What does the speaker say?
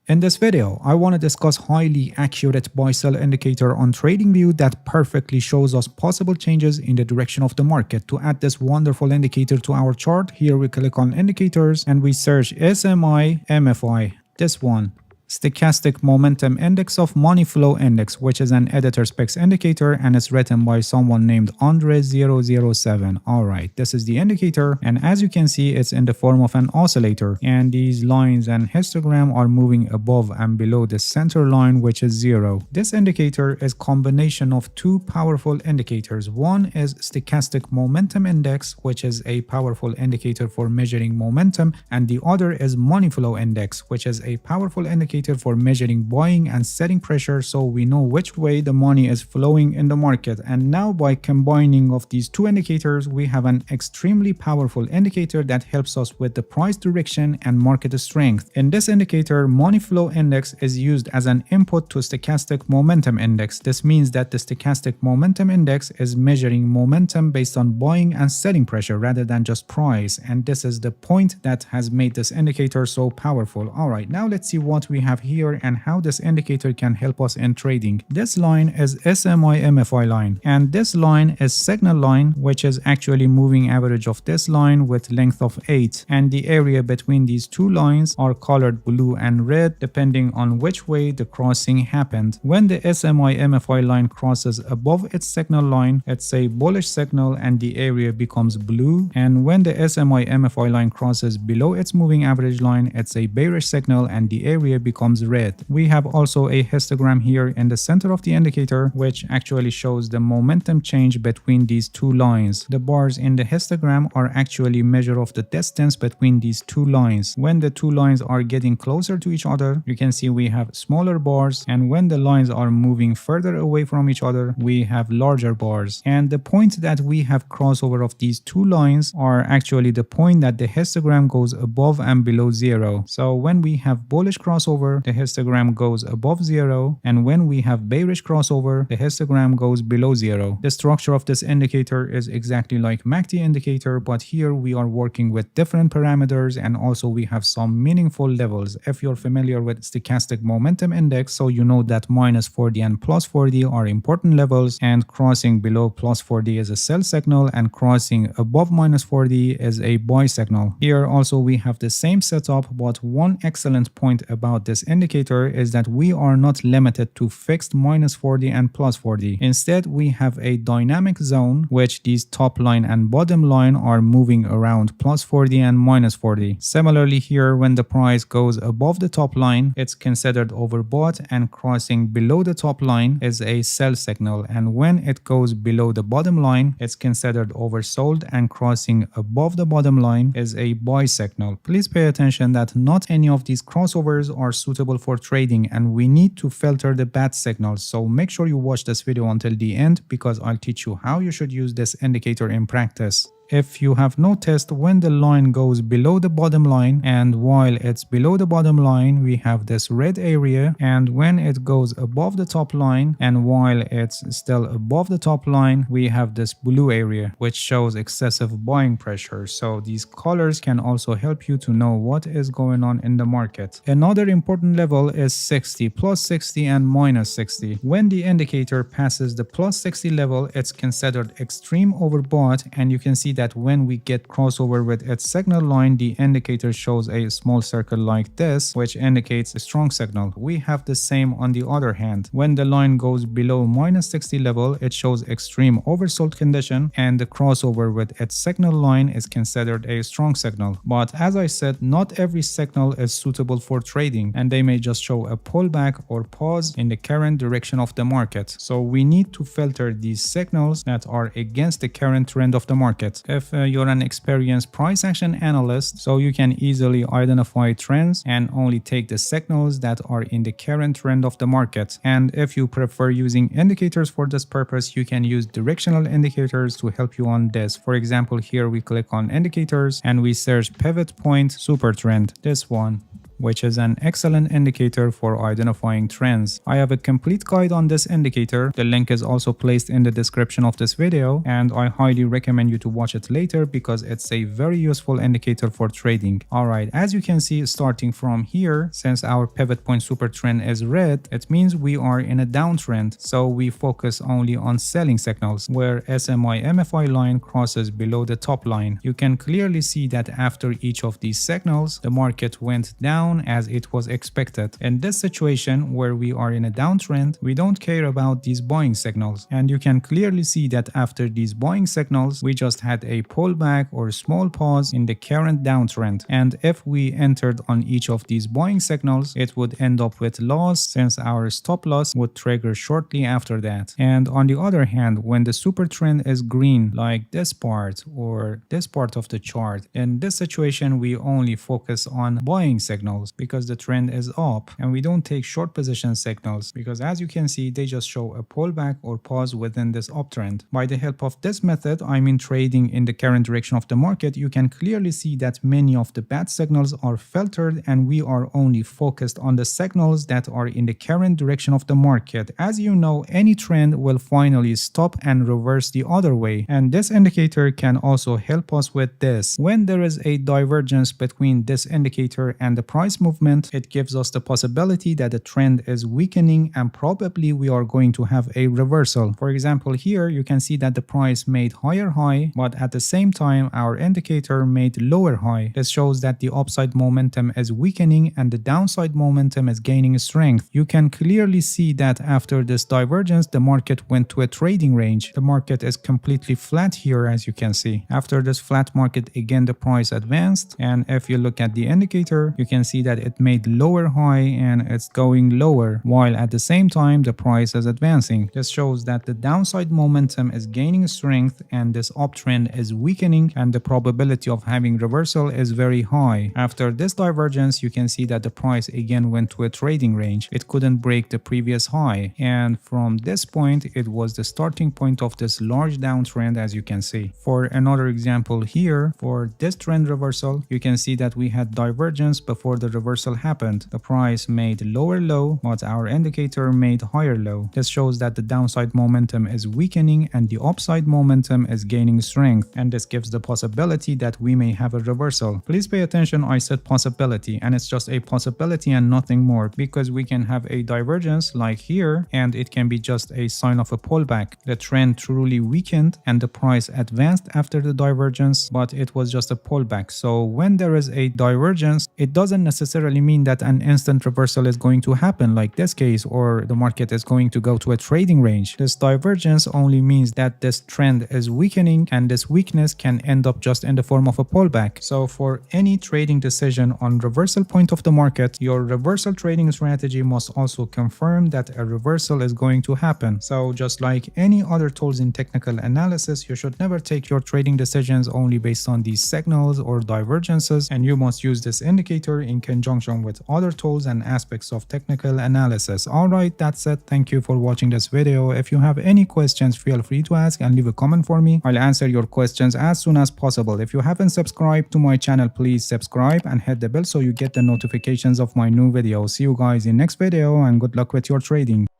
In this video, I want to discuss highly accurate buy-sell indicator on TradingView that perfectly shows us possible changes in the direction of the market. To add this wonderful indicator to our chart, here we click on indicators and we search SMI MFI, this one. Stochastic Momentum Index of Money Flow Index, which is an editor specs indicator and is written by someone named Andre007. Alright, this is the indicator, and as you can see, it's in the form of an oscillator, and these lines and histogram are moving above and below the center line, which is 0. This indicator is combination of two powerful indicators. One is Stochastic Momentum Index, which is a powerful indicator for measuring momentum, and the other is Money Flow Index, which is a powerful indicator for measuring buying and selling pressure, so we know which way the money is flowing in the market. And now by combining of these two indicators, we have an extremely powerful indicator that helps us with the price direction and market strength. In this indicator, Money Flow Index is used as an input to Stochastic Momentum Index. This means that the Stochastic Momentum Index is measuring momentum based on buying and selling pressure rather than just price, and this is the point that has made this indicator so powerful. Alright, now let's see what we have here and how this indicator can help us in trading. This line is SMI MFI line, and this line is signal line, which is actually moving average of this line with length of 8, and the area between these two lines are colored blue and red depending on which way the crossing happened. When the SMI MFI line crosses above its signal line, it's a bullish signal and the area becomes blue, and when the SMI MFI line crosses below its moving average line, it's a bearish signal and the area becomes red. We have also a histogram here in the center of the indicator, which actually shows the momentum change between these two lines. The bars in the histogram are actually measure of the distance between these two lines. When the two lines are getting closer to each other, you can see we have smaller bars, and when the lines are moving further away from each other, we have larger bars. And the point that we have crossover of these two lines are actually the point that the histogram goes above and below 0. So when we have bullish crossover, the histogram goes above 0, and when we have bearish crossover, the histogram goes below 0. The structure of this indicator is exactly like MACD indicator, but here we are working with different parameters, and also we have some meaningful levels. If you're familiar with Stochastic Momentum Index, so you know that minus 40 and plus 40 are important levels, and crossing below plus 40 is a sell signal, and crossing above minus 40 is a buy signal. Here also we have the same setup, but one excellent point about this indicator is that we are not limited to fixed minus 40 and plus 40. Instead, we have a dynamic zone, which these top line and bottom line are moving around plus 40 and minus 40. Similarly here, when the price goes above the top line, it's considered overbought, and crossing below the top line is a sell signal, and when it goes below the bottom line, it's considered oversold, and crossing above the bottom line is a buy signal. Please pay attention that not any of these crossovers are suitable for trading, and we need to filter the bad signals. So make sure you watch this video until the end, because I'll teach you how you should use this indicator in practice. If you have noticed, when the line goes below the bottom line, and while it's below the bottom line, we have this red area, and when it goes above the top line, and while it's still above the top line, we have this blue area, which shows excessive buying pressure. So these colors can also help you to know what is going on in the market. Another important level is 60, plus 60 and minus 60. When the indicator passes the plus 60 level, it's considered extreme overbought, and you can see that when we get crossover with its signal line, the indicator shows a small circle like this, which indicates a strong signal. We have the same on the other hand. When the line goes below minus 60 level, it shows extreme oversold condition, and the crossover with its signal line is considered a strong signal. But as I said, not every signal is suitable for trading, and they may just show a pullback or pause in the current direction of the market. So we need to filter these signals that are against the current trend of the market. If you're an experienced price action analyst, so you can easily identify trends and only take the signals that are in the current trend of the market. And if you prefer using indicators for this purpose, you can use directional indicators to help you on this. For example, here we click on indicators and we search pivot point super trend, this one. which is an excellent indicator for identifying trends. I have a complete guide on this indicator. The link is also placed in the description of this video, and I highly recommend you to watch it later because it's a very useful indicator for trading. Alright, as you can see, starting from here, since our pivot point super trend is red, it means we are in a downtrend, so we focus only on selling signals where SMI MFI line crosses below the top line. You can clearly see that after each of these signals, the market went down as it was expected. In this situation where we are in a downtrend, we don't care about these buying signals, and you can clearly see that after these buying signals, we just had a pullback or small pause in the current downtrend, and if we entered on each of these buying signals, it would end up with loss since our stop loss would trigger shortly after that. And on the other hand, when the super trend is green like this part or this part of the chart, in this situation we only focus on buying signals because the trend is up, and we don't take short position signals because as you can see they just show a pullback or pause within this uptrend. By the help of this method, I mean trading in the current direction of the market, you can clearly see that many of the bad signals are filtered and we are only focused on the signals that are in the current direction of the market. As you know, any trend will finally stop and reverse the other way, and this indicator can also help us with this. When there is a divergence between this indicator and the price movement, it gives us the possibility that the trend is weakening and probably we are going to have a reversal. For example, here you can see that the price made higher high, but at the same time our indicator made lower high. This shows that the upside momentum is weakening and the downside momentum is gaining strength. You can clearly see that after this divergence, the market went to a trading range. The market is completely flat here, as you can see. After this flat market, again the price advanced, and if you look at the indicator, you can see that it made lower high and it's going lower, while at the same time the price is advancing. This shows that the downside momentum is gaining strength and this uptrend is weakening, and the probability of having reversal is very high. After this divergence, you can see that the price again went to a trading range. It couldn't break the previous high, and from this point it was the starting point of this large downtrend, as you can see. For another example here, for this trend reversal, you can see that we had divergence before the reversal happened. The price made lower low, but our indicator made higher low. This shows that the downside momentum is weakening and the upside momentum is gaining strength, and this gives the possibility that we may have a reversal. Please pay attention, I said possibility, and it's just a possibility and nothing more, because we can have a divergence like here and it can be just a sign of a pullback. The trend truly weakened and the price advanced after the divergence, but it was just a pullback. So when there is a divergence, it doesn't necessarily mean that an instant reversal is going to happen like this case, or the market is going to go to a trading range. This divergence only means that this trend is weakening and this weakness can end up just in the form of a pullback. So for any trading decision on reversal point of the market, your reversal trading strategy must also confirm that a reversal is going to happen. So just like any other tools in technical analysis, you should never take your trading decisions only based on these signals or divergences, and you must use this indicator in conjunction with other tools and aspects of technical analysis. Alright, that's it. Thank you for watching this video. If you have any questions, feel free to ask and leave a comment for me. I'll answer your questions as soon as possible. If you haven't subscribed to my channel, please subscribe and hit the bell so you get the notifications of my new videos. See you guys in next video, and good luck with your trading.